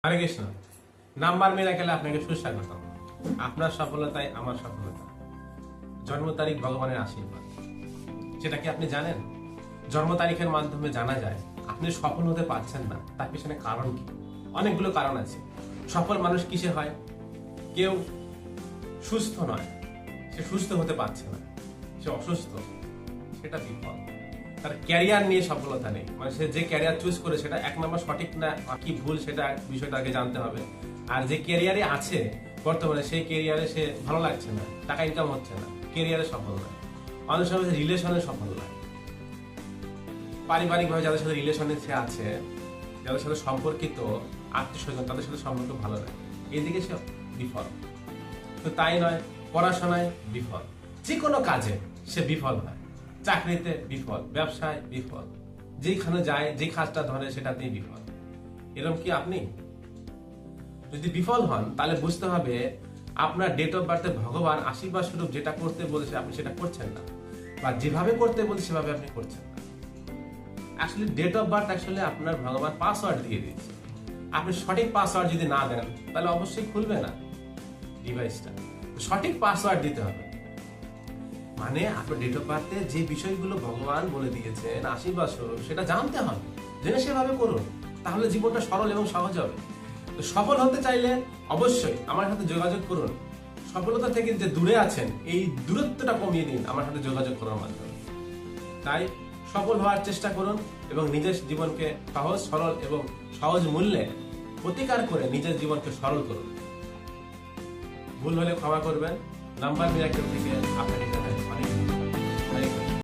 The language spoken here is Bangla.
হরে কৃষ্ণ। নাম্বার মিরাকেলে আপনাকে সুস্বাগত। আপনার সফলতায় আমার সফলতা। জন্ম তারিখ ভগবানের আশীর্বাদ। সেটা কি আপনি জানেন? জন্ম তারিখের মাধ্যমে জানা যায় আপনি সফল হতে পারছেন না, তার পিছনে কারণ কি? অনেকগুলো কারণ আছে। সফল মানুষ কিসে হয়? কেউ সুস্থ নয়, সে সুস্থ হতে পারছে না, সে অসুস্থ, সেটা বিফল। তার ক্যারিয়ার নিয়ে সফলতা নেই, মানে সে যে ক্যারিয়ার চুজ করে সেটা এক নম্বর সঠিক না কি ভুল সেটা বিষয়টা আগে জানতে হবে। আর যে ক্যারিয়ারে আছে বর্তমানে সেই ক্যারিয়ারে সে ভালো লাগছে না, টাকা ইনকাম হচ্ছে না, ক্যারিয়ারে সফল নয়। অনেক সময় রিলেশনে সফল নয়, পারিবারিকভাবে যাদের সাথে রিলেশনে সে আছে, যাদের সাথে সম্পর্কিত আত্মীয় স্বজন, তাদের সাথে সম্পর্ক ভালো নয়, এদিকে সে বিফল। তো তাই নয়, পড়াশোনায় বিফল, যে কোনো কাজে সে বিফল হয়। চাকরিতে বিফল, ব্যবসায় বিফল, যেখানে যায় যে কাজটা ধরে সেটাতেই বিফল। এরকম কি আপনি? যদি বিফল হন তাহলে বুঝতে হবে আপনার ডেট অফ বার্থে ভগবান আশীর্বাদ স্বরূপ যেটা করতে বলেছে আপনি সেটা করছেন না, বা যেভাবে করতে বলেছে সেভাবে আপনি করছেন না। আসলে ডেট অফ বার্থ আসলে আপনার ভগবান পাসওয়ার্ড দিয়ে দিয়েছে। আপনি সঠিক পাসওয়ার্ড যদি না দেন তাহলে অবশ্যই খুলবে না ডিভাইসটা। সঠিক পাসওয়ার্ড দিতে হবে, মানে আপনার ডেট অফ বার্থে যে বিষয়গুলো ভগবান বলে দিয়েছেন আশীর্বাদ স্বরূপ সেটা জানতে হবে, জেনে সেভাবে করুন, তাহলে জীবনটা সরল এবং সহজ হবে। তো সফল হতে চাইলে অবশ্যই আমার সাথে যোগাযোগ করুন। সফলতা থেকে যে দূরে আছেন এই দূরত্বটা কমিয়ে দিন আমার সাথে যোগাযোগ করার মাধ্যমে। তাই সফল হওয়ার চেষ্টা করুন এবং নিজের জীবনকে সহজ সরল এবং সহজ মূল্যে প্রতিকার করে নিজের জীবনকে সরল করুন। ভুল হলে ক্ষমা করবেন। নাম্বার মিরাকেল থেকে আপনাকে জানাই অনেক